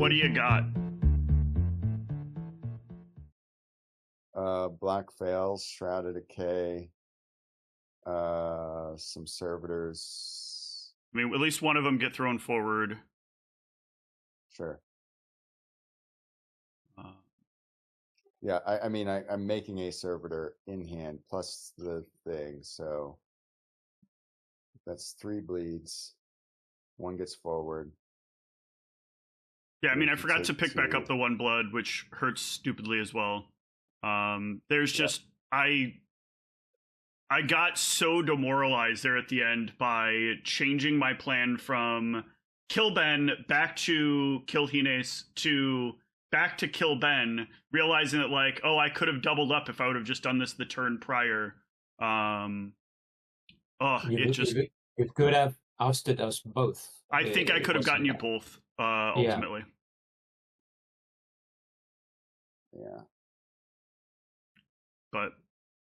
What do you got? Black Veils, Shroud of Decay, some Servitors. I mean, at least one of them get thrown forward. Sure. Yeah, I mean, I'm making a Servitor in hand plus the thing, so that's 3 bleeds. 1 gets forward. Yeah, I mean, I forgot to pick back up the 1 blood, which hurts stupidly as well. There's just I got so demoralized there at the end by changing my plan from kill Ben back to kill Hines to back to kill Ben, realizing that like, oh, I could have doubled up if I would have just done this the turn prior. You could have ousted us both. I think I could have gotten you both ultimately. Yeah. But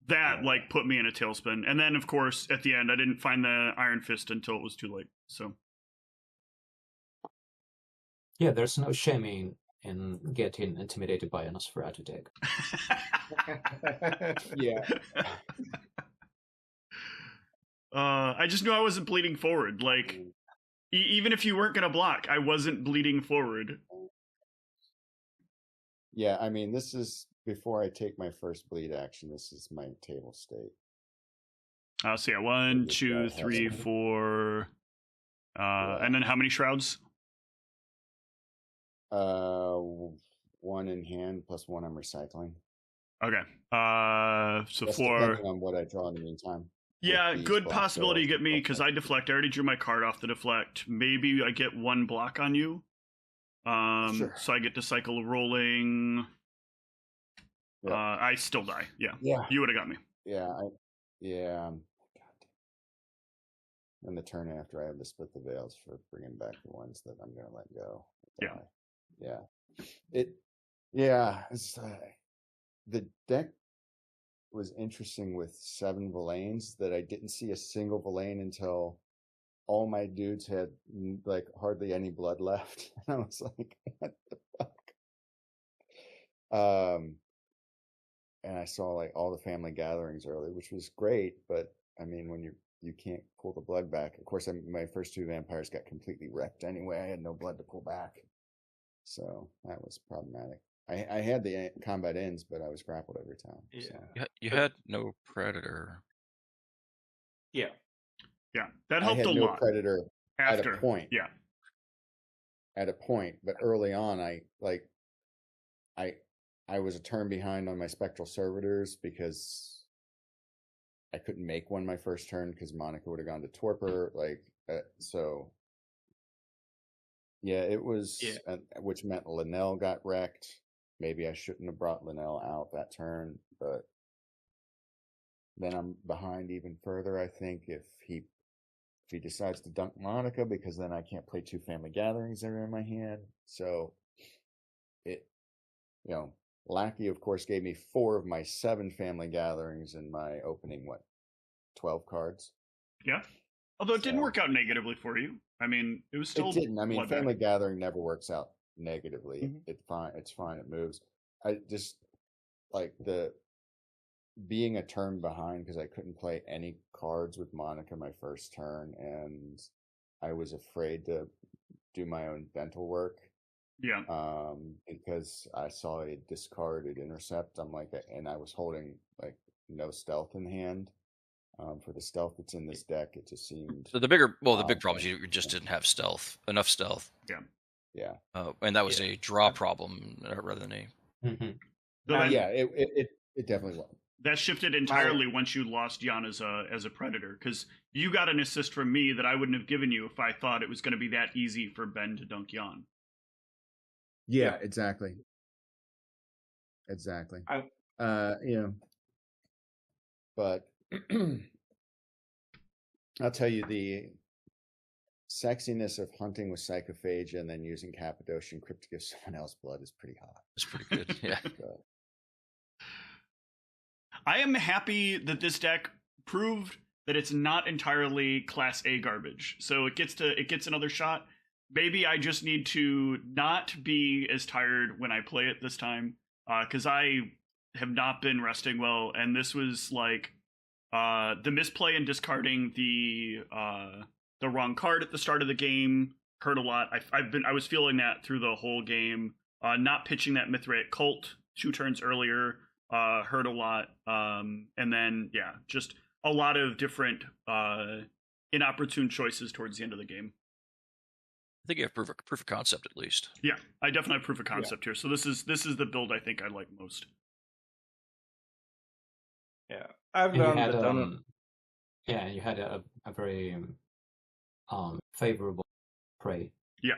that like put me in a tailspin. And then of course at the end I didn't find the Iron Fist until it was too late. So yeah, there's no shaming in getting intimidated by a Nosferatu deck. Yeah. I just knew I wasn't bleeding forward. Like even if you weren't gonna block, I wasn't bleeding forward. Yeah, I mean, this is before I take my first bleed action. This is my table state. So yeah, 1, 2, 3, 4, and then how many shrouds? 1 in hand plus 1 I'm recycling. Okay. So that's 4. Depending on what I draw in the meantime. Yeah, good possibility you get me because I deflect. I already drew my card off the deflect. Maybe I get 1 block on you. Sure. So I get to cycle rolling. Yeah. I still die. Yeah. You would have got me. Yeah. And the turn after I have to split the veils for bringing back the ones that I'm going to let go. It's, the deck was interesting with 7 Villains that I didn't see a single Villain until all my dudes had like hardly any blood left. And I was like, what the fuck? And I saw like all the family gatherings early, which was great. But I mean, when you can't pull the blood back, of course, my first 2 vampires got completely wrecked anyway. I had no blood to pull back. So that was problematic. I had the combat ends, but I was grappled every time. Yeah. So. You had no Predator. Yeah, that helped a lot. I had no Predator after. At a point. Yeah. At a point, but early on, I was a turn behind on my Spectral Servitors because I couldn't make one my first turn because Monica would have gone to Torpor. So. Yeah, it was, which meant Linnell got wrecked. Maybe I shouldn't have brought Linnell out that turn, but then I'm behind even further, I think, if he decides to dunk Monica, because then I can't play 2 family gatherings that are in my hand. So Lackey, of course, gave me 4 of my 7 family gatherings in my opening, 12 cards? Yeah. Although it didn't work out negatively for you. I mean, it was still... It didn't. I mean, family gathering never works out negatively. Mm-hmm. It's fine. It moves. I just, like, being a turn behind because I couldn't play any cards with Monica my first turn, and I was afraid to do my own dental work. Yeah. Because I saw a discarded intercept. And I was holding, like, no stealth in hand. For the stealth that's in this deck, it just seemed... So the big problem is you just didn't have enough stealth. Yeah. And that was a draw problem rather than a... Mm-hmm. It definitely was. That shifted entirely once you lost Jan as a Predator, because you got an assist from me that I wouldn't have given you if I thought it was going to be that easy for Ben to dunk Jan. Yeah, exactly. But I'll tell you, the sexiness of hunting with Psychophagia and then using Cappadocian Crypt to give someone else blood is pretty hot. It's pretty good, yeah. I am happy that this deck proved that it's not entirely Class A garbage. So it gets another shot. maybe I just need to not be as tired when I play it this time, because I have not been resting well, and this was like the misplay and discarding the wrong card at the start of the game hurt a lot. I was feeling that through the whole game. Not pitching that Mithraic Cult 2 turns earlier hurt a lot, and then just a lot of different inopportune choices towards the end of the game. I think you have proof of concept at least. Yeah, I definitely have proof of concept here. So this is the build I think I like most. Yeah, I've learned that Donald. Yeah, you had a very favorable prey. Yeah.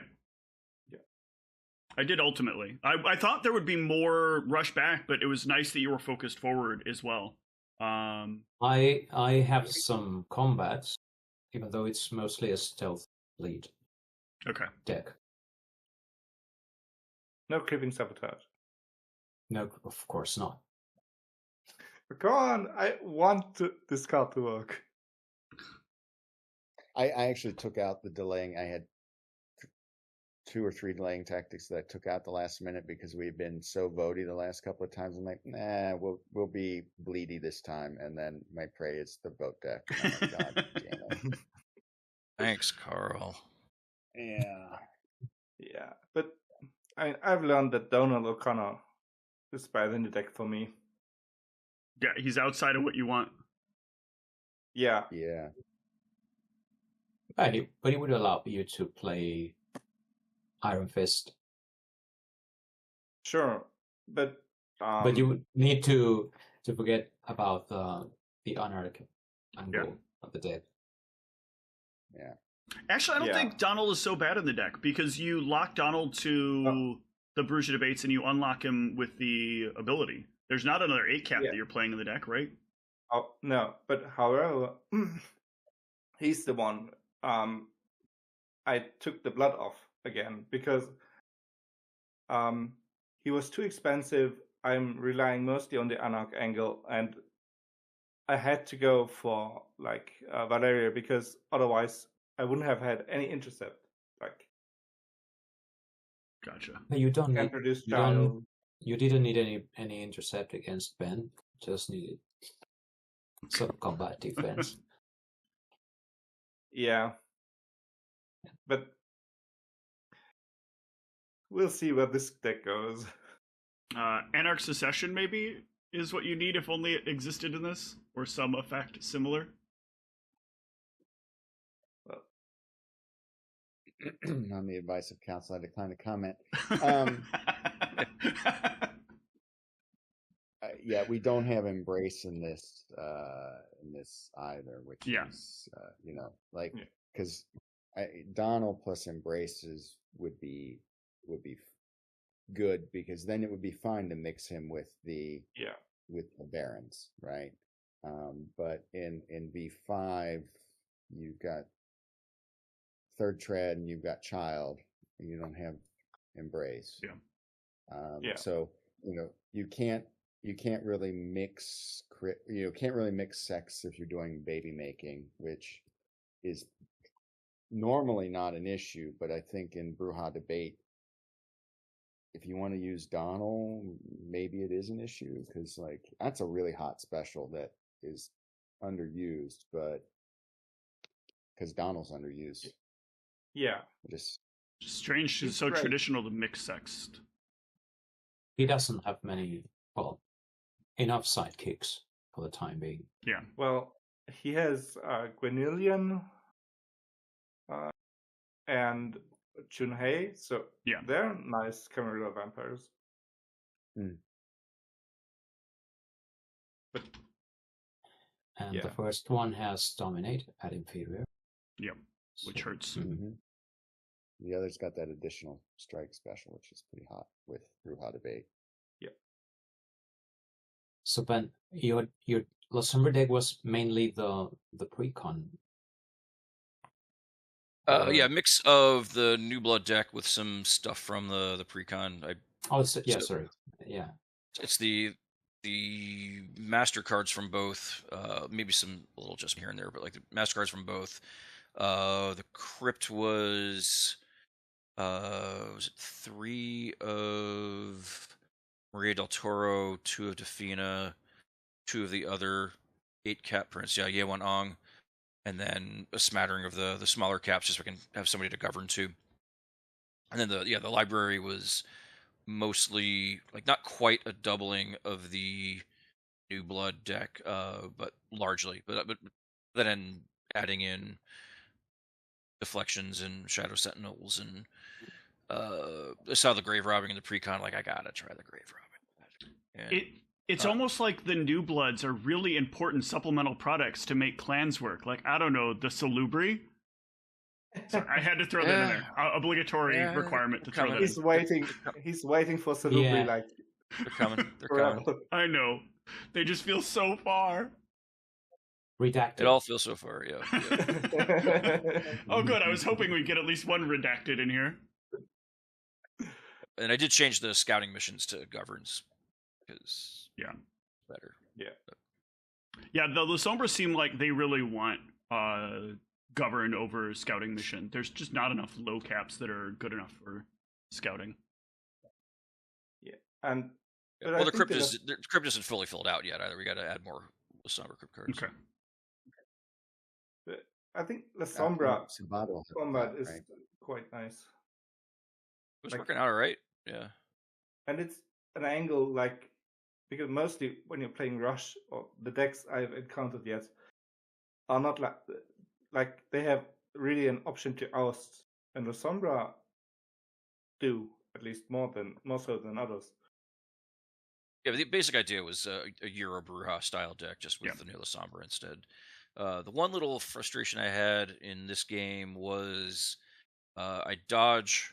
I did ultimately. I thought there would be more rush back, but it was nice that you were focused forward as well. I have some combats, even though it's mostly a stealth lead. Okay. Deck. No creeping sabotage. No, of course not. Come on, I want this card to work. I actually took out the delaying. I had 2 or 3 delaying tactics that I took out the last minute because we've been so voty the last couple of times. I'm like, nah, we'll be bleedy this time, and then my prey is the vote deck. Oh my God, damn it. Thanks, Carl. Yeah, but I've learned that Donald O'Connor is better than the deck for me. Yeah, he's outside of what you want. Yeah. But it would allow you to play Iron Fist. Sure, but you would need to forget about the Anarch angle of the deck. Yeah. Actually, I don't think Donald is so bad in the deck because you lock Donald to the Bruges Debates and you unlock him with the ability. There's not another 8-cap that you're playing in the deck, right? Oh, no, but however, he's the one I took the blood off again because he was too expensive. I'm relying mostly on the Anarch angle, and I had to go for like Valeria because otherwise I wouldn't have had any intercept. Like, gotcha. But you don't need. Introduce You didn't need any intercept against Ben. Just needed some combat defense. Yeah, but we'll see where this deck goes. Anarch Secession maybe is what you need if only it existed in this, or some effect similar. Well, on the advice of counsel, I decline to comment. Yeah, we don't have Embrace in this either, which is because Donald plus Embraces would be good because then it would be fine to mix him with the Barons, right? But in V5 you've got Third Tread and you've got Child and you don't have Embrace. So you can't really mix sex if you're doing baby making, which is normally not an issue, but I think in Bruja Debate, if you want to use Donald, maybe it is an issue because like that's a really hot special that is underused, but because Donald's underused. Yeah. Just strange. It's so traditional to mix sex. He doesn't have enough sidekicks for the time being. Yeah. Well, he has Gwenillian and Junhei, so they're nice Camarilla vampires. But the first one has Dominate at Inferior. Yep, which hurts. Mm-hmm. The other's got that additional strike special, which is pretty hot with Bruja Debate. Yep. So Ben, your Lasumber deck was mainly the precon. Mix of the New Blood deck with some stuff from the precon. Sorry. Yeah. It's the master cards from both. Maybe a little adjustment here and there, but like the master cards from both. The Crypt was Was it 3 of Maria del Toro, 2 of Defina, 2 of the other 8 cap prints. Yeah, Yewan Ong, and then a smattering of the smaller caps, just so I can have somebody to govern to. And then the library was mostly like not quite a doubling of the New Blood deck, but largely. But then adding in deflections and Shadow Sentinels and I saw the grave robbing in the pre-con. Like I gotta try the grave robbing. And, It's almost like the New Bloods are really important supplemental products to make clans work. Like I don't know, the Salubri. Sorry, I had to throw that in there. Obligatory requirement to throw that. He's waiting. He's waiting for Salubri. Yeah. Like they're coming. They're coming. I know. They just feel so far. Redacted. It all feels so far. Yeah. Oh, good. I was hoping we'd get at least one redacted in here. And I did change the scouting missions to governs because better. Yeah, the Sombra seem like they really want govern over scouting mission. There's just not enough low caps that are good enough for scouting. And well, the crypt isn't fully filled out yet either. We got to add more Sombra crypt cards. Okay. I think the Sombra Sabato combat is quite nice. It was working out all right. Yeah. And it's an angle like because mostly when you're playing Rush or the decks I've encountered yet are not like they have really an option to oust, and the Sombra do at least more so than others. Yeah, the basic idea was a Euro Bruja style deck, just with Vanilla Sombra instead. The one little frustration I had in this game was I dodge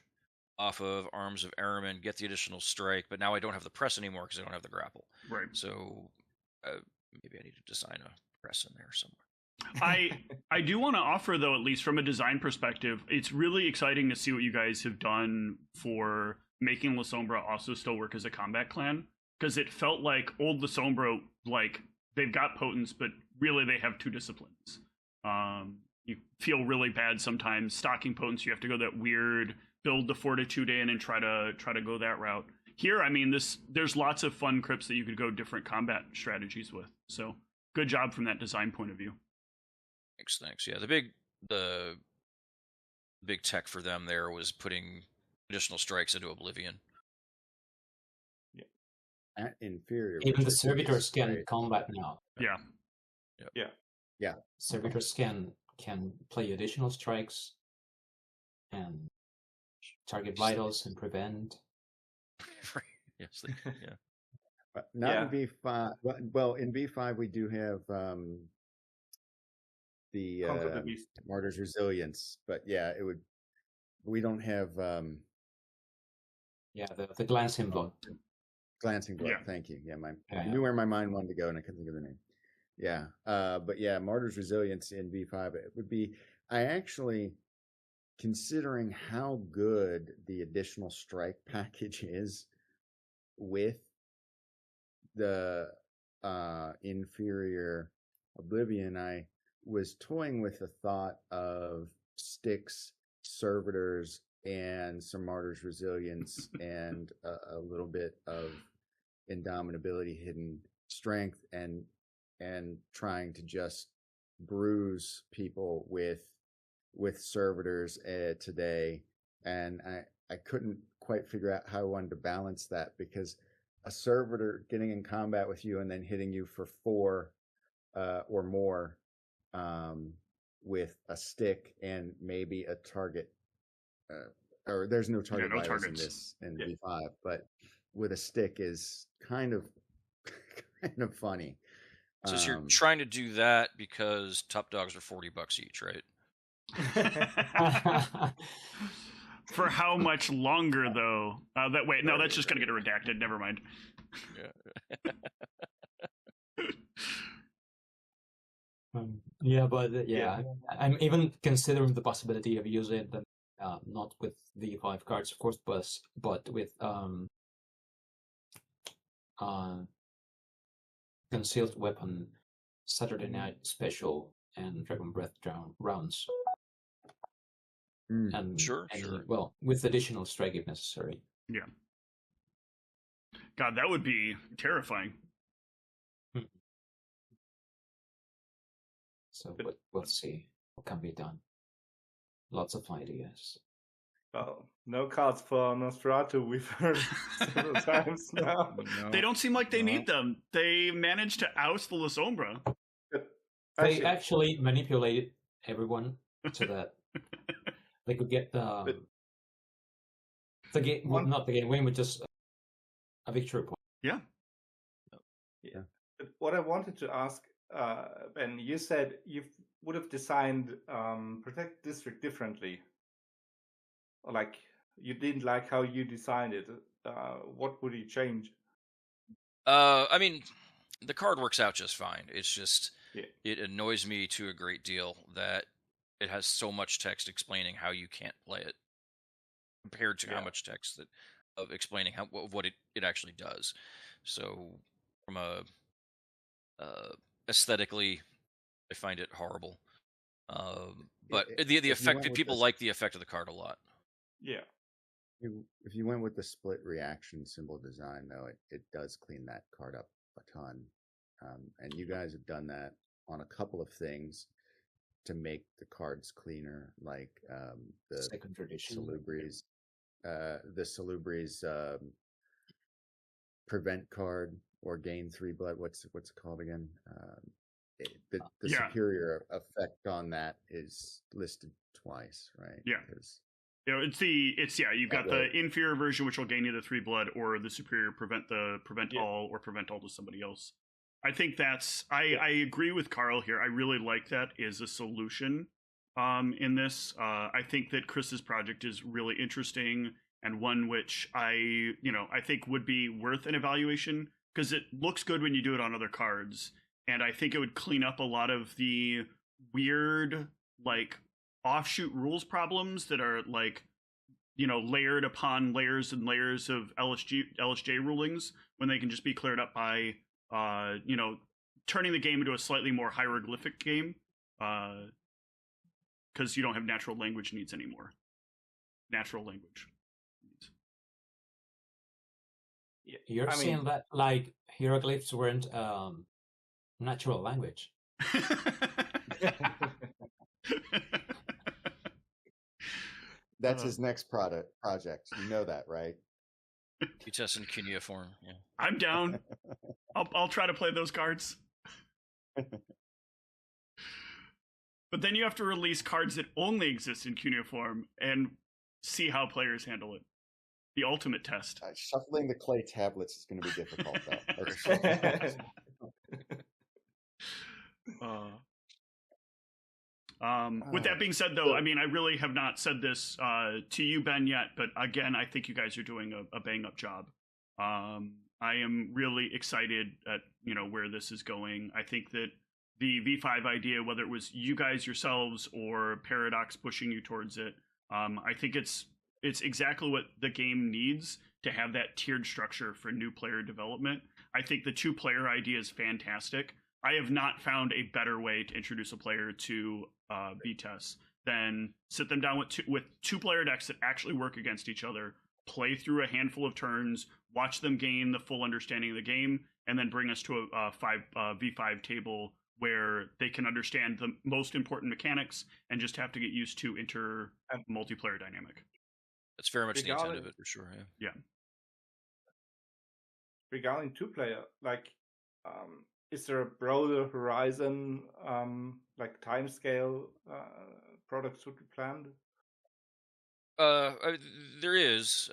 off of Arms of Araman, get the additional strike, but now I don't have the press anymore because I don't have the grapple. Right. So maybe I need to design a press in there somewhere. I do want to offer, though, at least from a design perspective, it's really exciting to see what you guys have done for making La Sombra also still work as a combat clan, because it felt like old La Sombra, like, they've got potence, but really they have 2 disciplines. You feel really bad sometimes stocking potence. You have to go that weird build the fortitude in and try to go that route. Here, I mean, there's lots of fun crypts that you could go different combat strategies with. So good job from that design point of view. Thanks. Yeah, the big tech for them there was putting additional strikes into Oblivion. Yeah. At inferior. Even the servitors can combat now. Yeah. Servitors can play additional strikes and target vitals and prevent. Yes. Yeah. But not in V5. Well, in V5 we do have the Martyr's Resilience, but we don't have the glancing blood. Glancing blood. Yeah. Thank you. Yeah, I knew where my mind wanted to go and I couldn't think of the name. Yeah. But yeah, Martyr's Resilience in V5, it would be, I actually, considering how good the additional strike package is with the inferior Oblivion, I was toying with the thought of Styx, Servitors, and some Martyr's Resilience and a little bit of Indomitability, Hidden Strength, and trying to just bruise people with Servitors today. And I couldn't quite figure out how I wanted to balance that, because a Servitor getting in combat with you and then hitting you for 4 or more with a stick and maybe a target, or there's no target vitals in V5, but with a stick is kind of funny. So you're trying to do that because top dogs are $40 each, right? For how much longer, though? That's just going to get redacted. Never mind. Yeah. I'm even considering the possibility of using them, not with V5 cards, of course, but with Concealed Weapon, Saturday Night Special, and Dragon Breath rounds. and Sure, any, sure. well, with additional strike if necessary. Yeah. God, that would be terrifying. So we'll see what can be done. Lots of ideas. Well, no cards for Nosferatu. We've heard several times now. They don't seem like they need them. They managed to oust the La Sombra. They actually manipulated everyone so that they could get the game, well, not the game win, but just a victory point. Yeah. But what I wanted to ask, Ben, you said you would have designed Protect District differently. Like, you didn't like how you designed it. What would you change? I mean, the card works out just fine. It's just Yeah. it annoys me to a great deal that it has so much text explaining how you can't play it compared to how much text that of explaining how what it actually does. So from a aesthetically, I find it horrible. But the effect, people like the effect of the card a lot. Yeah. If you went with the split reaction symbol design, though, it does clean that card up a ton. And you guys have done that on a couple of things to make the cards cleaner, like the Second tradition. Salubri's, prevent card or gain 3 blood. What's it called again? The superior effect on that is listed twice, right? Yeah. You've got the inferior version, which will gain you the 3 blood, or the superior prevent all, or prevent all to somebody else. I think that's I agree with Carl here. I really like that as a solution in this. I think that Chris's project is really interesting and one which I think would be worth an evaluation because it looks good when you do it on other cards, and I think it would clean up a lot of the weird like offshoot rules problems that are like layered upon layers and layers of LSJ rulings when they can just be cleared up by turning the game into a slightly more hieroglyphic game because you don't have natural language needs anymore. Natural language needs. You're saying that like hieroglyphs weren't natural language. That's his next project. You know that, right? VTES in cuneiform. Yeah. I'm down. I'll try to play those cards. But then you have to release cards that only exist in cuneiform and see how players handle it. The ultimate test. Shuffling the clay tablets is going to be difficult, though. With that being said, though, I mean, I really have not said this to you, Ben, yet, but again, I think you guys are doing a bang-up job. I am really excited at where this is going. I think that the V5 idea, whether it was you guys yourselves or Paradox pushing you towards it, I think it's exactly what the game needs to have that tiered structure for new player development. I think the 2-player idea is fantastic. I have not found a better way to introduce a player to VTES than sit them down with 2-player decks that actually work against each other, play through a handful of turns, watch them gain the full understanding of the game, and then bring us to a V5 table where they can understand the most important mechanics and just have to get used to multiplayer dynamic. That's very much the intent of it, for sure. Yeah. Regarding 2-player, like, is there a broader horizon, like timescale products would be planned? There is.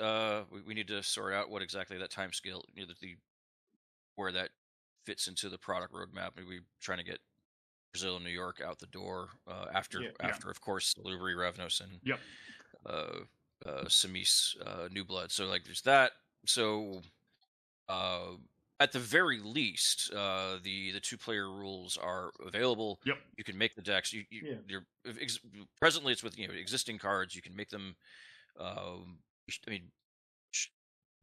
We need to sort out what exactly that timescale, where that fits into the product roadmap. We're trying to get Brazil and New York out the door after, of course, Salubri, Ravnos, and Samis, New Blood. So like, there's that. So at the very least, the 2-player rules are available. Yep. You can make the decks. Presently it's with existing cards. You can make them.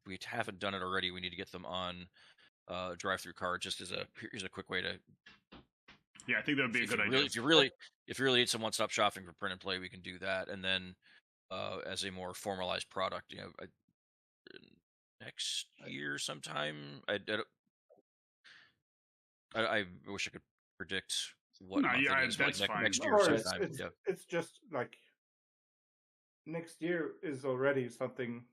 We haven't done it already. We need to get them on drive-through card. Just here's a quick way to. Yeah, I think that would be a good idea. If you really need some one-stop shopping for print and play, we can do that. And then as a more formalized product. Next year sometime. I wish I could predict what month it is. That's fine. Next year Or sometime. it's just like next year is already something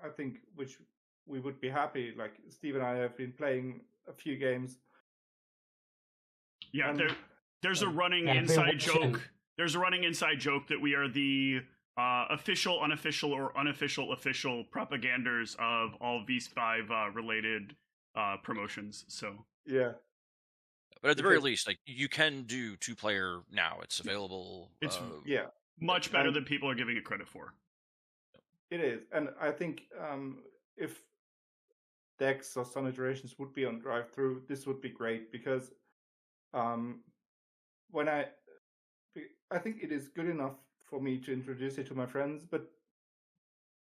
I think which we would be happy. Like Steve and I have been playing a few games. Yeah, there's a running inside joke. There's a running inside joke that we are the official, unofficial, or unofficial official propaganders of all VS5 related promotions. So yeah, but at the very least, like you can do 2-player now. It's available. It's yeah, much better than people are giving it credit for. It is, and I think if decks or some iterations would be on drive-through, this would be great because when I think it is good enough for me to introduce it to my friends, but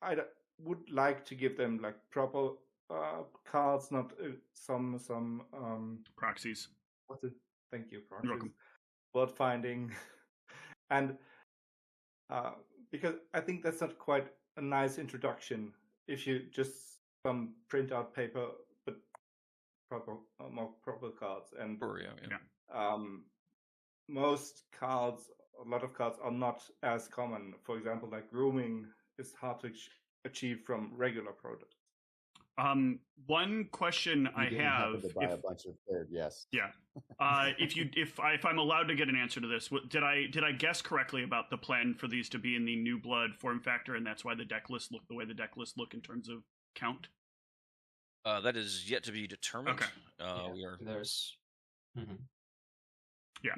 I would like to give them like proper cards, not some proxies. Thank you, proxies. Word finding, and because I think that's not quite a nice introduction if you just some printout paper, but more proper cards. And most cards, a lot of cards are not as common. For example, like grooming is hard to achieve from regular products. One question I have to buy a bunch of third, yes. Yeah. If I'm allowed to get an answer to this, did I guess correctly about the plan for these to be in the New Blood form factor, and that's why the deck lists look the way the deck lists look in terms of count? That is yet to be determined. Okay. We are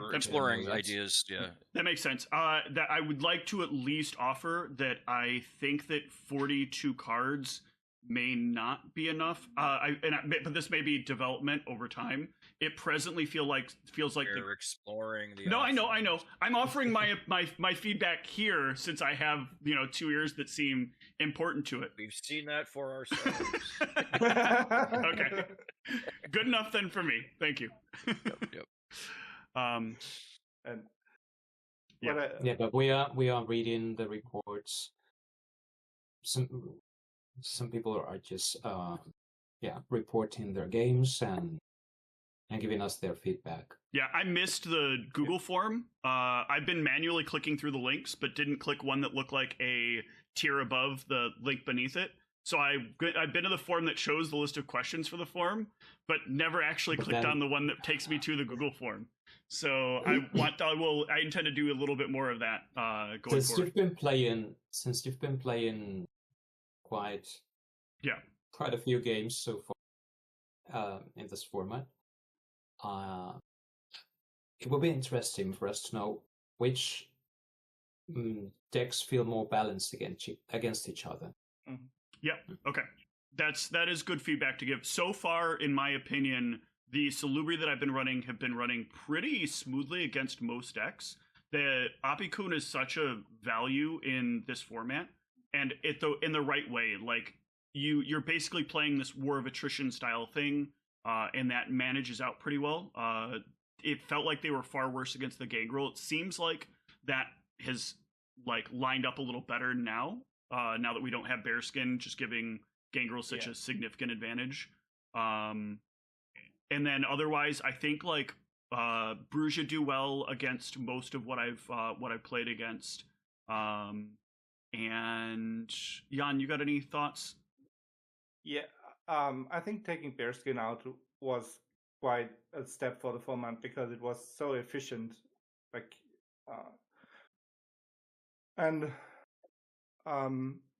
we're exploring ideas. Yeah, that makes sense. That I would like to at least offer that I think that 42 cards may not be enough. But this may be development over time. It presently feels like we're exploring the. No, options. I know. I'm offering my feedback here since I have 2 years that seem important to it. We've seen that for ourselves. Okay, good enough then for me. Thank you. Yep. And but we are reading the reports. Some people are just reporting their games and giving us their feedback. Yeah, I missed the Google form. I've been manually clicking through the links, but didn't click one that looked like a tier above the link beneath it. So I've been to the form that shows the list of questions for the form, but never actually clicked on the one that takes me to the Google form. So I intend to do a little bit more of that going forward. Since you've been playing quite a few games so far in this format, it will be interesting for us to know which decks feel more balanced against each other. Mm-hmm. Yeah, okay. That is good feedback to give. So far, in my opinion, the Salubri that I've been running have been running pretty smoothly against most decks. The Apikun is such a value in this format, and in the right way. Like you're basically playing this War of Attrition style thing, and that manages out pretty well. It felt like they were far worse against the Gangrel. It seems like that has lined up a little better now. Now that we don't have Bearskin, just giving Gangrel such a significant advantage. And then otherwise, I think Bruges do well against most of what I've played against. And Jan, you got any thoughts? Yeah, I think taking Bearskin out was quite a step for the format because it was so efficient.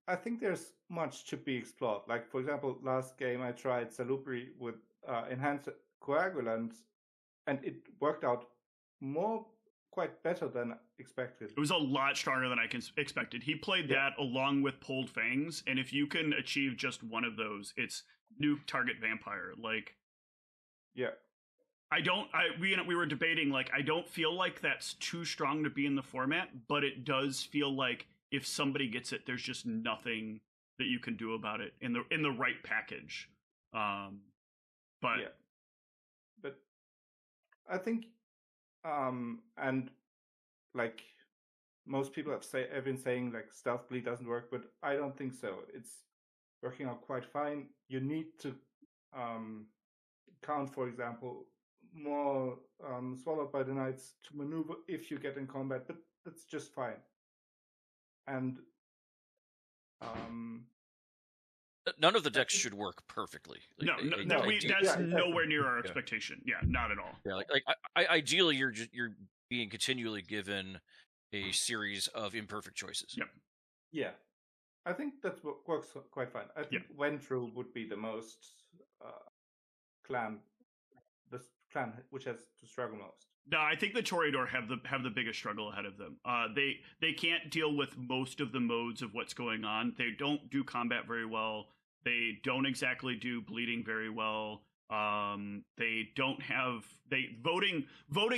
I think there's much to be explored. Like, for example, last game I tried Salubri with enhanced coagulant, and it worked out quite better than expected. It was a lot stronger than I expected. He played that along with Pulled Fangs, and if you can achieve just one of those, it's nuke target vampire. We were debating, I don't feel like that's too strong to be in the format, but it does feel like if somebody gets it, there's just nothing that you can do about it in the right package. But I think most people have been saying like stealth bleed doesn't work, but I don't think so. It's working out quite fine. You need to count, for example, more swallowed by the knights to maneuver if you get in combat, but that's just fine. And none of the decks should work perfectly. Like, that's nowhere near our expectation. Yeah, not at all. Yeah, ideally, you're being continually given a series of imperfect choices. Yep. Yeah, I think that works quite fine. I think Ventru would be the most clan which has to struggle most. No, I think the Toreador have the biggest struggle ahead of them. They can't deal with most of the modes of what's going on. They don't do combat very well. They don't exactly do bleeding very well. They don't have voting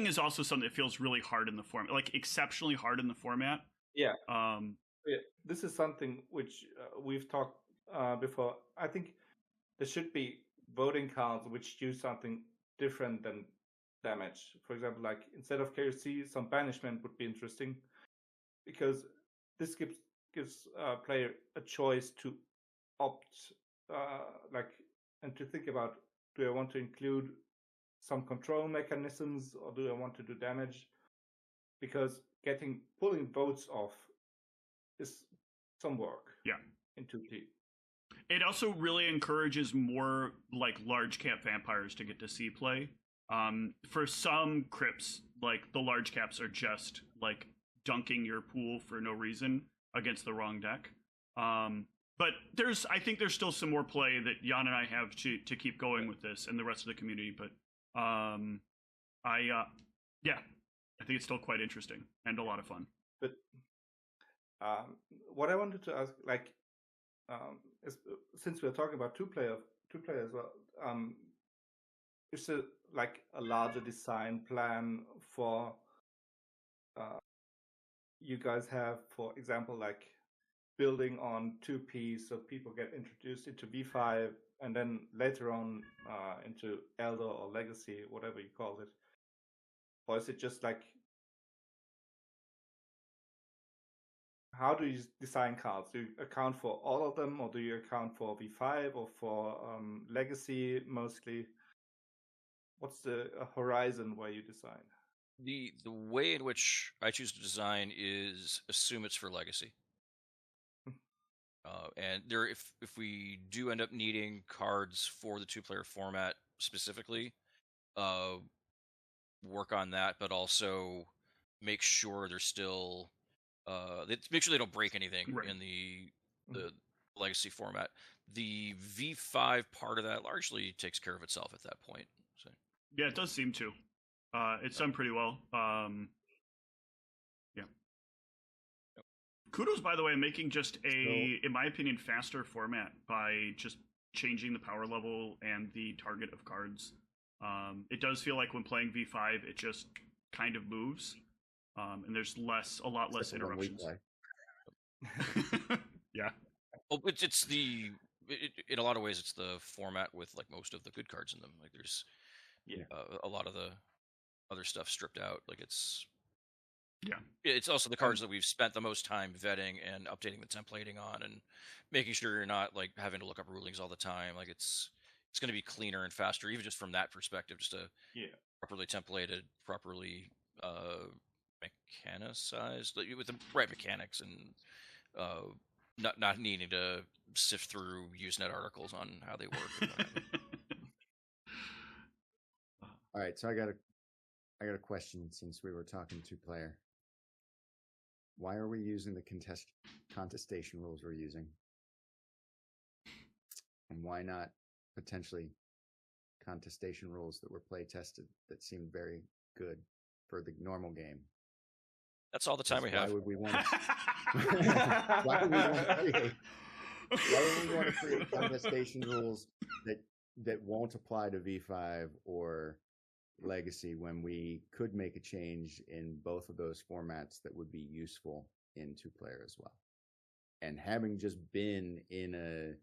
is also something that feels really hard in the format, like exceptionally hard in the format. Yeah. This is something which we've talked before. I think there should be voting cards which do something different than damage. For example, like instead of KOC, some banishment would be interesting, because this gives player a choice to opt and to think about, do I want to include some control mechanisms or do I want to do damage? Because pulling votes off is some work. Yeah. In 2P. It also really encourages more like large cap vampires to get to see play. For some crypts, like the large caps are just like dunking your pool for no reason against the wrong deck. But I think there's still some more play that Jan and I have to keep going with this and the rest of the community. But I think it's still quite interesting and a lot of fun. But what I wanted to ask, like, since we're talking about two players, well, is there like a larger design plan for you guys have, for example, like building on 2P so people get introduced into V5 and then later on into Elder or Legacy, whatever you call it? Or is it just like, how do you design cards? Do you account for all of them, or do you account for V5 or for Legacy mostly? What's the horizon where you design? The way in which I choose to design is assume it's for Legacy. And if we do end up needing cards for the 2-player format specifically, work on that, but also make sure they're still make sure they don't break anything in the Legacy format. The V5 part of that largely takes care of itself at that point. So. Yeah, it does seem to. It's done pretty well. Yeah. Kudos, by the way, making just in my opinion, faster format by just changing the power level and the target of cards. It does feel like when playing V5, it just kind of moves, and there's a lot less interruptions. Yeah. Well, it's in a lot of ways, it's the format with like most of the good cards in them. Like there's a lot of the other stuff stripped out. Like it's also the cards that we've spent the most time vetting and updating the templating on, and making sure you're not like having to look up rulings all the time. Like it's going to be cleaner and faster, even just from that perspective, just to properly templated, properly mechanicized, like, with the right mechanics, and not needing to sift through Usenet articles on how they work. All right, so I got a question, since we were talking 2-player. Why are we using the contestation rules we're using? And why not potentially contestation rules that were play tested that seemed very good for the normal game? That's all the time we have. Why would we want to create contestation rules that won't apply to V5 or Legacy when we could make a change in both of those formats that would be useful in 2-player as well? And having just been in a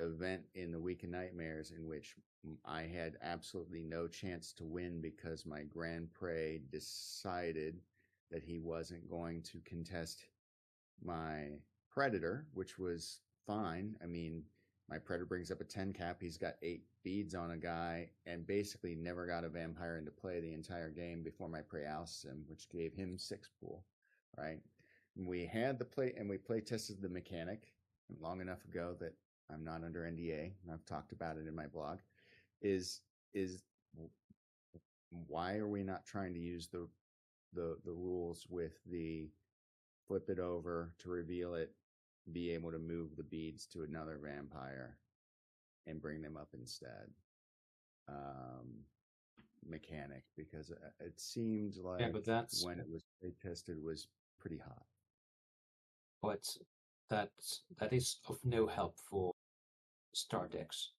event in the Week of Nightmares in which I had absolutely no chance to win because my Grand Prix decided that he wasn't going to contest my predator, which was fine. I mean, my predator brings up a 10 cap. He's got 8 beads on a guy and basically never got a vampire into play the entire game before my prey ousted him, which gave him 6 pool, right? We had the play, and we play tested the mechanic long enough ago that I'm not under NDA, and I've talked about it in my blog, is why are we not trying to use the rules with the flip it over to reveal it, be able to move the beads to another vampire and bring them up instead mechanic, because it seemed like but that's when it was tested was pretty hot. But that is of no help for star decks.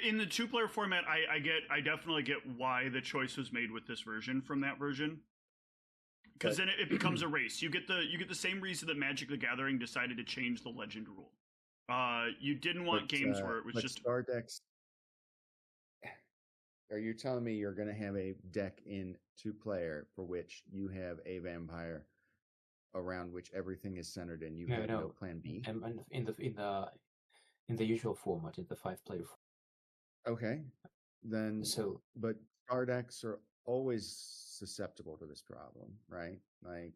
In the 2-player format, I definitely get why the choice was made with this version from that version, because then it becomes a race. You get the same reason that Magic the Gathering decided to change the Legend rule. You didn't want games where it was just star decks. Are you telling me you're going to have a deck in 2-player for which you have a vampire around which everything is centered and you have no plan B? And in the usual format, in the 5-player format. Okay, then. So, but star decks are always susceptible to this problem, right? Like,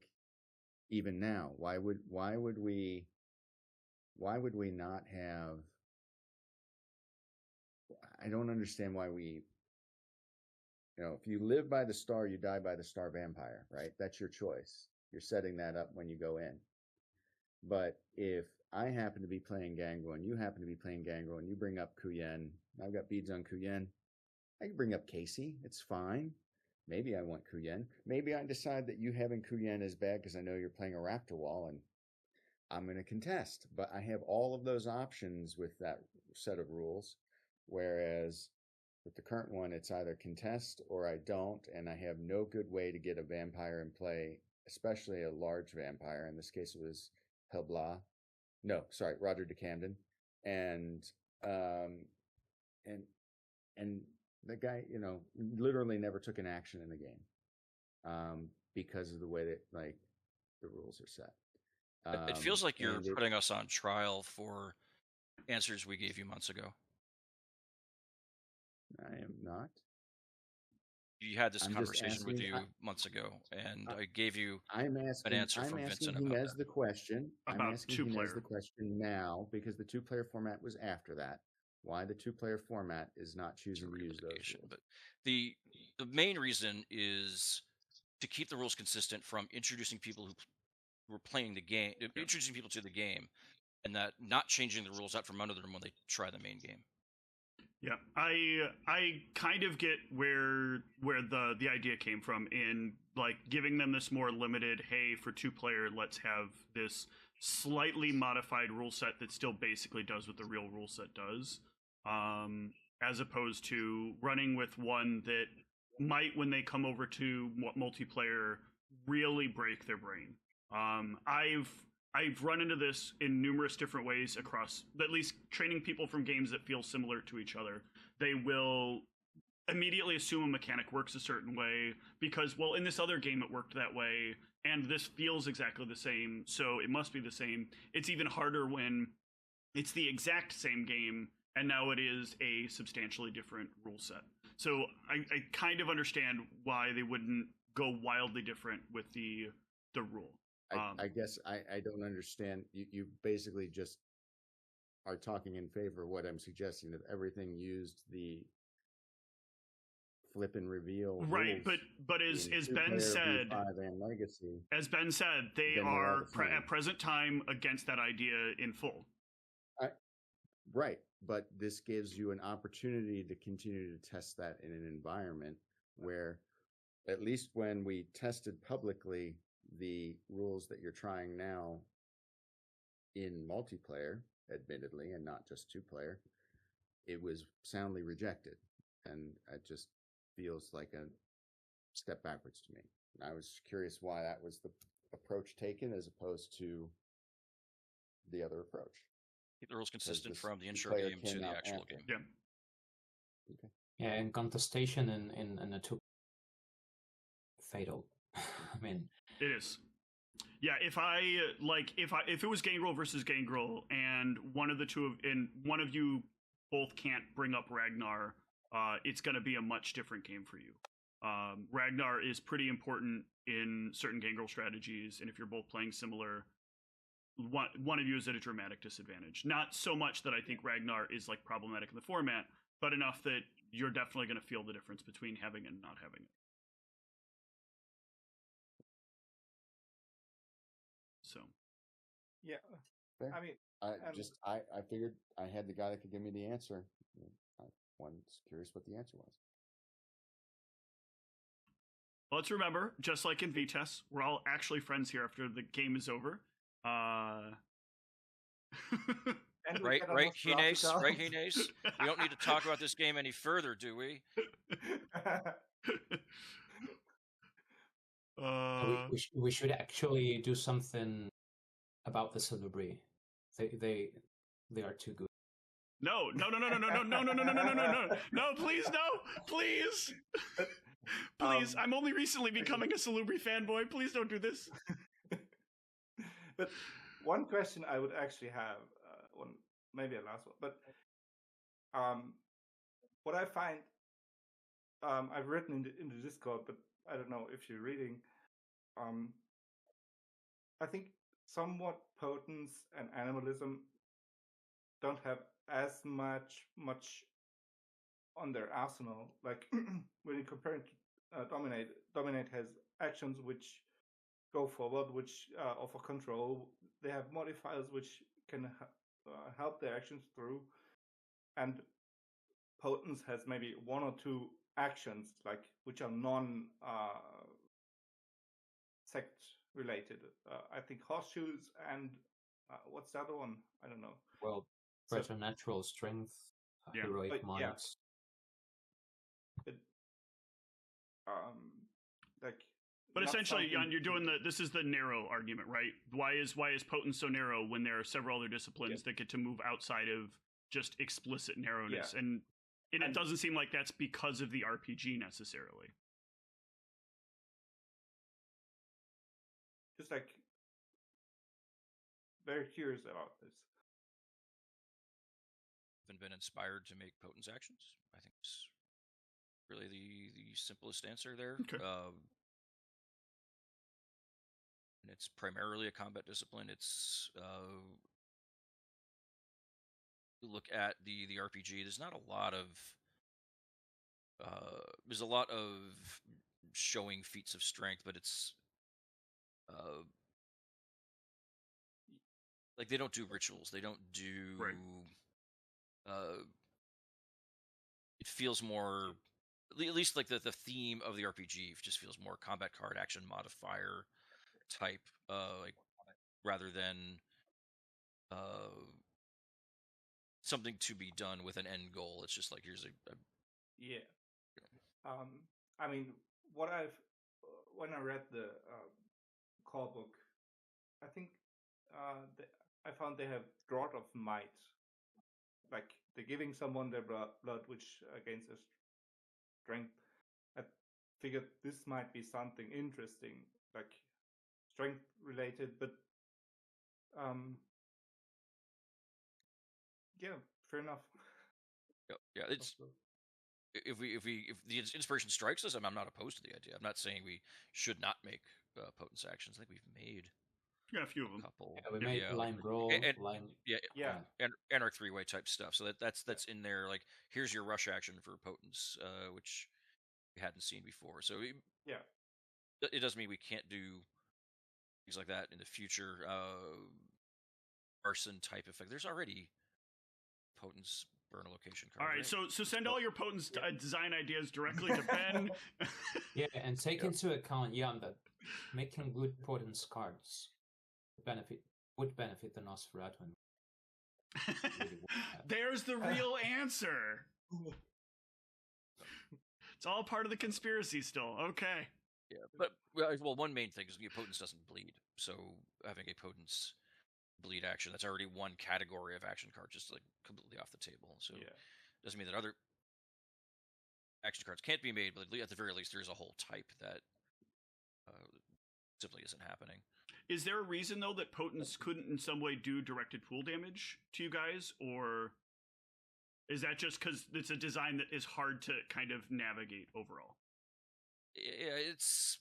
even now, why would we not have? I don't understand why we. If you live by the star, you die by the star vampire, right? That's your choice. You're setting that up when you go in. But if I happen to be playing Gangrel and you happen to be playing Gangrel and you bring up Kuyen, I've got beads on Kuyen, I can bring up Casey. It's fine. Maybe I want Kuyen. Maybe I decide that you having Kuyen is bad because I know you're playing a Raptor Wall and I'm going to contest. But I have all of those options with that set of rules, whereas with the current one, it's either contest or I don't, and I have no good way to get a vampire in play, especially a large vampire. In this case, it was Helbla. No, sorry, Roger de Camden. And the guy, literally never took an action in the game because of the way that, like, the rules are set. It feels like you're putting us on trial for answers we gave you months ago. I am not. You had this conversation with you months ago, and I gave you an answer from Vincent about that. The question. About I'm asking 2-player. the question now because the 2-player format was after that. Why the 2-player format is not choosing to use those rules. But the main reason is to keep the rules consistent from introducing people who were playing the game, introducing people to the game, and that not changing the rules out from under them when they try the main game. Yeah, I kind of get where the idea came from in, like, giving them this more limited, hey, for 2-player, let's have this slightly modified rule set that still basically does what the real rule set does, as opposed to running with one that might, when they come over to multiplayer, really break their brain. I've run into this in numerous different ways across, at least training people from games that feel similar to each other. They will immediately assume a mechanic works a certain way because, well, in this other game it worked that way, and this feels exactly the same, so it must be the same. It's even harder when it's the exact same game, and now it is a substantially different rule set. So I kind of understand why they wouldn't go wildly different with the rule. I guess I don't understand. You basically just are talking in favor of what I'm suggesting, that everything used the flip and reveal. Right, but as Ben said, they are at present time against that idea in full. Right, but this gives you an opportunity to continue to test that in an environment where, at least when we tested publicly the rules that you're trying now in multiplayer, admittedly, and not just 2-player, it was soundly rejected. And it just feels like a step backwards to me. And I was curious why that was the approach taken as opposed to the other approach. Keep the rules consistent from the intro game to the actual game. Yeah. Okay. Yeah, and contestation in a 2 fatal. I mean, it is. Yeah, if it was Gangrel versus Gangrel, and one of you both can't bring up Ragnar, it's going to be a much different game for you. Ragnar is pretty important in certain Gangrel strategies, and if you're both playing similar, one of you is at a dramatic disadvantage. Not so much that I think Ragnar is like problematic in the format, but enough that you're definitely going to feel the difference between having it and not having it. So, yeah, Fair. I mean, I figured I had the guy that could give me the answer. I was curious what the answer was. Let's remember, just like in VTES, we're all actually friends here after the game is over. Right, Hines? Right, Hines? We don't need to talk about this game any further, do we? We should actually do something about the Silverbri. They are too good. No, please, please. Please, I'm only recently becoming a Salubri fanboy. Please don't do this. But one question I would actually have, maybe a last one, but what I find, I've written in the Discord, but I don't know if you're reading. I think somewhat Potence and Animalism don't have as much on their arsenal. Like when you compare it to Dominate has actions which go forward, which offer control. They have modifiers which can help their actions through, and Potence has maybe one or two actions like which are non sect related. I think horseshoes and what's the other one? I don't know. Well, preternatural strength, heroic minds. Yeah. But essentially, Jan, you're doing this is the narrow argument, right? Why is Potence so narrow when there are several other disciplines that get to move outside of just explicit narrowness? Yeah. And it doesn't seem like that's because of the RPG necessarily. Just like very curious about this. Haven't been inspired to make Potence actions. I think it's really the simplest answer there. Okay. And it's primarily a combat discipline. It's look at the RPG. There's not a lot of there's a lot of showing feats of strength, but it's like they don't do rituals. They don't do. Right. It feels more, at least like the theme of the RPG just feels more combat card action modifier type, like rather than something to be done with an end goal. It's just like here's a yeah. I mean, when I read the core book, I think I found they have Draught of Might. Like they're giving someone their blood, which gains a strength. I figured this might be something interesting, like strength related, but yeah, fair enough. Yeah, it's if the inspiration strikes us, I'm not opposed to the idea. I'm not saying we should not make Potence actions. I think we've made a few of them. Couple. Yeah, we made Line Brawl, and Anarch 3-way type stuff. So that's in there. Like here's your rush action for Potence, which we hadn't seen before. So it doesn't mean we can't do things like that in the future. Arson type effect. There's already Potence burn a location card. All right, so send all your Potence design ideas directly to Ben. And take into account, Jan, that making good Potence cards would benefit the Nosferatu. Really There's the real answer. It's all part of the conspiracy still. Okay. Yeah, but well, one main thing is Potence doesn't bleed, so having a Potence bleed action, that's already one category of action card just like completely off the table. So doesn't mean that other action cards can't be made, but at the very least there's a whole type that simply isn't happening. Is there a reason though that Potence couldn't in some way do directed pool damage to you guys, or is that just because it's a design that is hard to kind of navigate overall? Yeah, it's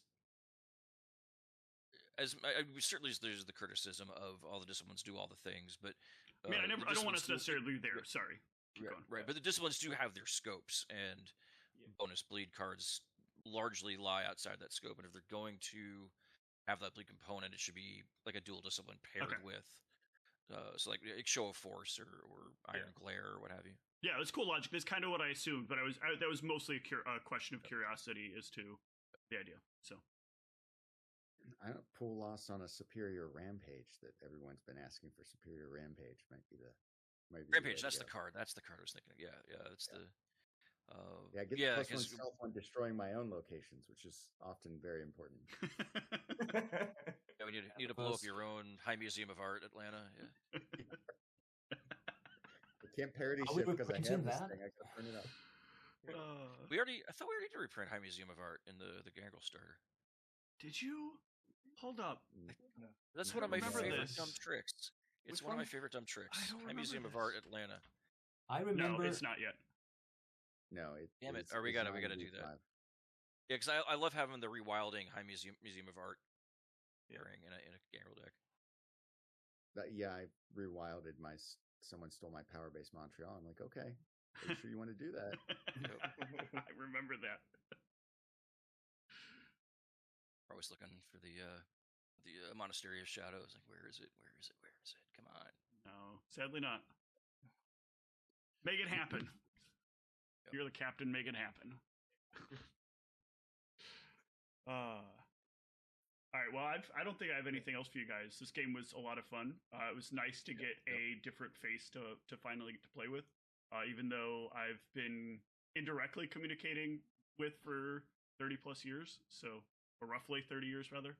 certainly there's the criticism of all the disciplines do all the things, but I mean, I don't want us necessarily there. Sorry, right. But the disciplines do have their scopes, and bonus bleed cards largely lie outside that scope. And if they're going to have that bleed component, it should be like a dual discipline paired with, so like Show of Force or Iron Glare or what have you. Yeah, that's cool logic. That's kind of what I assumed, but that was mostly a question of curiosity as to the idea. So, I don't pool loss on a Superior Rampage that everyone's been asking for. Superior Rampage might be Rampage. That's the card. That's the card I was thinking of. Yeah. That's the. Get the plus one stealth on destroying my own locations, which is often very important. Yeah, we need to blow up your own High Museum of Art, Atlanta. Yeah. I can't parody shit because I have this thing. I gotta print it up. I thought we already did reprint High Museum of Art in the Gangrel starter. Did you? Hold up. That's one of my favorite dumb tricks. It's one of my favorite dumb tricks. High Museum of Art, Atlanta. I remember. No, it's not yet. No, damn it! We gotta do that. Yeah, because I love having the rewilding High Museum of Art pairing in a Gangrel deck. I rewilded someone stole my Power Base Montreal. I'm like, okay, are you sure you want to do that? I remember that. We're always looking for the Monastery of Shadows. Like, where is it? Where is it? Where is it? Come on. No, sadly not. Make it happen. Yep. You're the captain. Make it happen. All right. Well, I don't think I have anything else for you guys. This game was a lot of fun. It was nice to get a different face to finally get to play with, even though I've been indirectly communicating with for 30 plus years. So, or roughly 30 years, rather.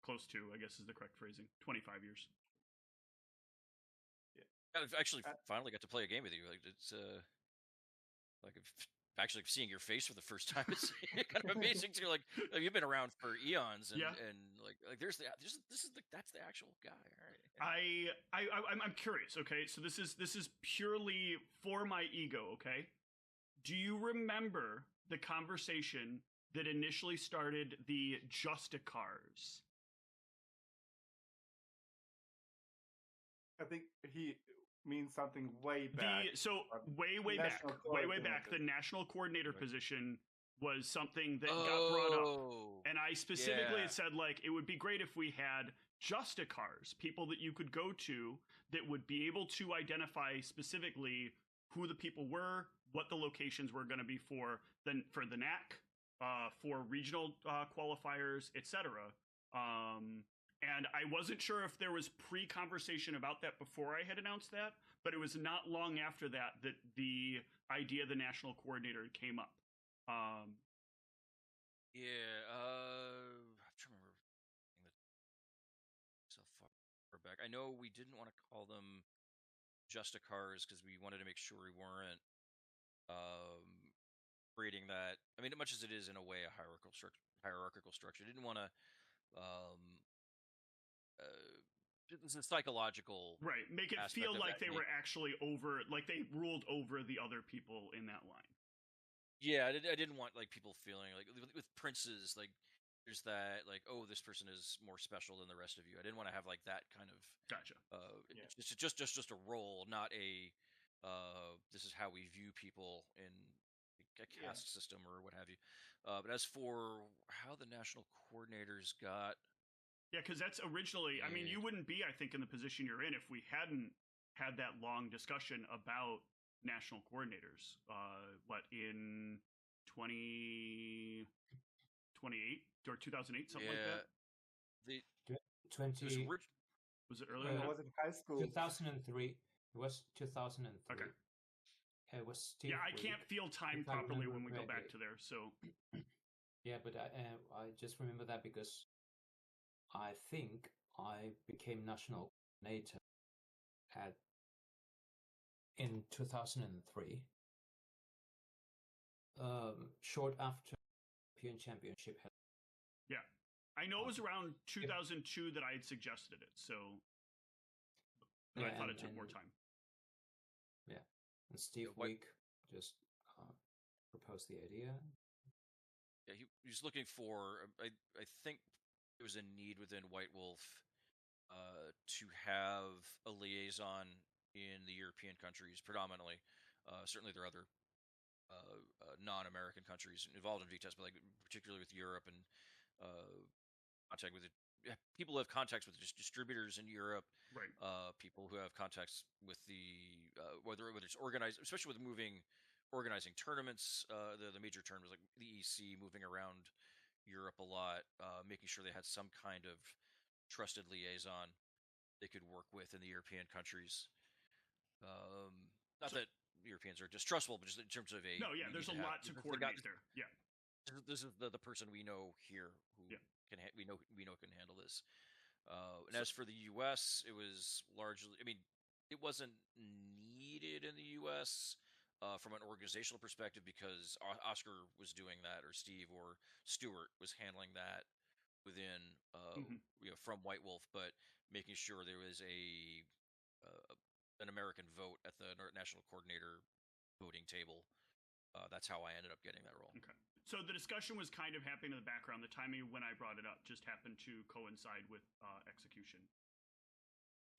Close to, I guess is the correct phrasing. 25 years. Yeah. I've actually finally got to play a game with you. Like, it's actually seeing your face for the first time is kind of amazing too. Like you've been around for eons, and like that's the actual guy. All right. I'm curious. Okay, so this is purely for my ego. Okay, do you remember the conversation that initially started the Justicars? I think he means something way back. Way back, the national coordinator position was something that got brought up. And I specifically had said, like, it would be great if we had Justicars, people that you could go to that would be able to identify specifically who the people were, what the locations were going to be for the NAC, for regional qualifiers, etc. And I wasn't sure if there was pre-conversation about that before I had announced that, but it was not long after that the idea of the national coordinator came up. I'm trying to remember so far back. I know we didn't want to call them Justicars because we wanted to make sure we weren't creating that. I mean, much as it is in a way a hierarchical structure, didn't want to. It's a psychological make it feel like they were actually over, like they ruled over the other people in that line. I didn't want like people feeling like with princes, like there's that like, oh, this person is more special than the rest of you. I didn't want to have like that kind of gotcha. It's just a role, not a this is how we view people in a caste system or what have you. But as for how the national coordinators got. Yeah, because that's originally, I mean, you wouldn't be, I think, in the position you're in if we hadn't had that long discussion about national coordinators. In 2008 or 2008, something like that? Was it earlier? Was it high school? 2003. It was 2003. Okay. It was I can't feel time properly when we go back to there, so. Yeah, but I just remember that because I think I became national coordinator in 2003, short after European Championship. Yeah, I know it was around 2002 that I had suggested it, so but I thought it took more time. Yeah, and Steve Week just proposed the idea. Yeah, he was looking for. I think there was a need within White Wolf to have a liaison in the European countries, predominantly. Certainly, there are other non-American countries involved in VTES, but like particularly with Europe and contact with people who have contacts with distributors in Europe, right? People who have contacts with the whether it's organized, especially with organizing tournaments, the major tournaments like the EC, moving around Europe a lot, making sure they had some kind of trusted liaison they could work with in the European countries. Not that Europeans are distrustful, but just in terms of there's a lot to coordinate there. Yeah, this is the person we know here who we know can handle this. And as for the U.S., it was largely. I mean, it wasn't needed in the U.S. From an organizational perspective because Oscar was doing that, or Steve or Stuart was handling that within from White Wolf, but making sure there was an American vote at the national coordinator voting table. That's how I ended up getting that role. Okay. So the discussion was kind of happening in the background. The timing when I brought it up just happened to coincide with execution.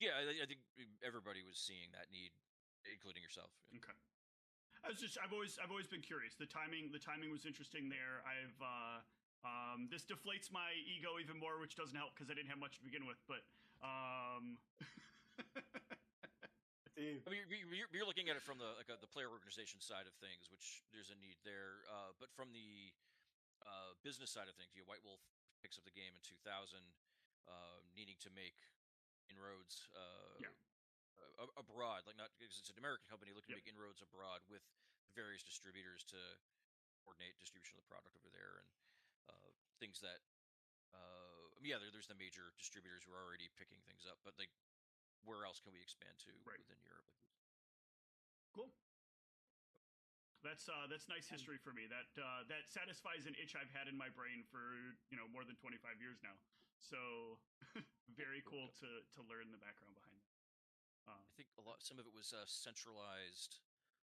Yeah, I think everybody was seeing that need, including yourself. Okay. I've always been curious. The timing was interesting there. This deflates my ego even more, which doesn't help because I didn't have much to begin with. But I mean, you're looking at it from the player organization side of things, which there's a need there. But from the business side of things, White Wolf picks up the game in 2000, needing to make inroads abroad, like not because it's an American company looking to make inroads abroad with various distributors to coordinate distribution of the product over there and things that. There's the major distributors who are already picking things up, but like, where else can we expand to within Europe? Cool. That's nice history for me. That satisfies an itch I've had in my brain for more than 25 years now. So very cool to learn the background behind that. I think some of it was centralized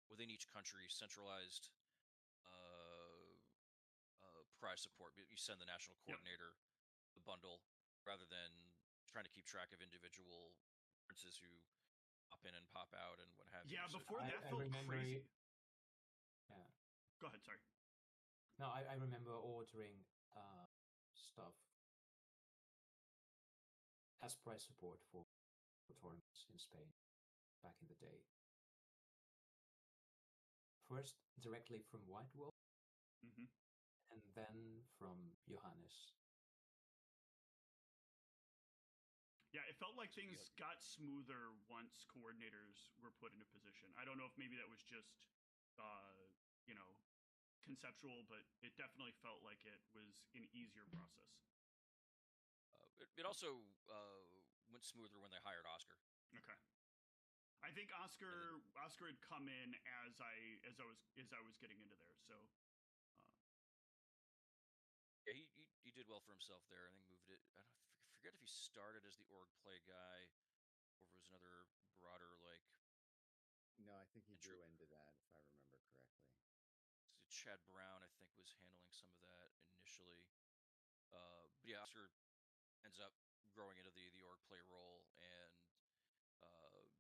within each country. Centralized prize support. You send the national coordinator the bundle rather than trying to keep track of individual princes who pop in and pop out and what have you. Yeah, before that felt crazy. Yeah. Go ahead, sorry. No, I remember ordering stuff as prize support for tournaments in Spain back in the day. First, directly from White Wolf, and then from Johannes. Yeah, it felt like things got smoother once coordinators were put into position. I don't know if maybe that was just, conceptual, but it definitely felt like it was an easier process. It also went smoother when they hired Oscar. Okay. I think Oscar had come in as I was getting into there, so. Yeah, he did well for himself there. I think moved it. I forget if he started as the org play guy, or if it was another broader like. No, I think he drew into that, if I remember correctly. Chad Brown, I think, was handling some of that initially. But yeah, Oscar ends up growing into the org play role and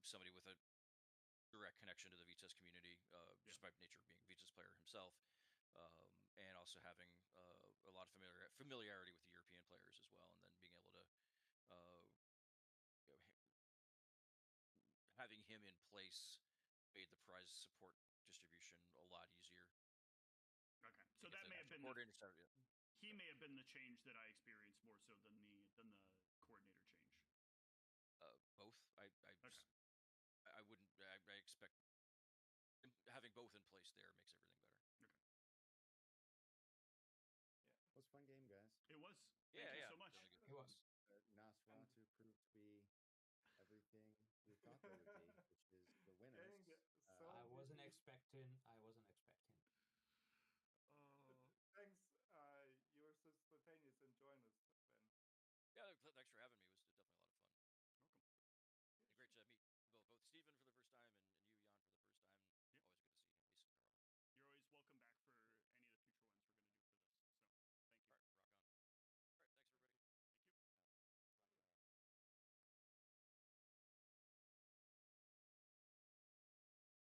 somebody with a direct connection to the VTES community, just by nature of being a VTES player himself, and also having a lot of familiarity with the European players as well, and then being able to having him in place made the prize support distribution a lot easier. Okay, so that may have been he may have been the change that I experienced more so than the coordinator change. Both. I wouldn't. I expect having both in place there makes everything better. Okay. Yeah, it was a fun game, guys. It was. Thank you so much. It was. Nosferatu proved to be everything we thought they would be, which is the winners. I wasn't expecting. Thanks. You were so spontaneous and joined us, Ben. Yeah, thanks for having me. It was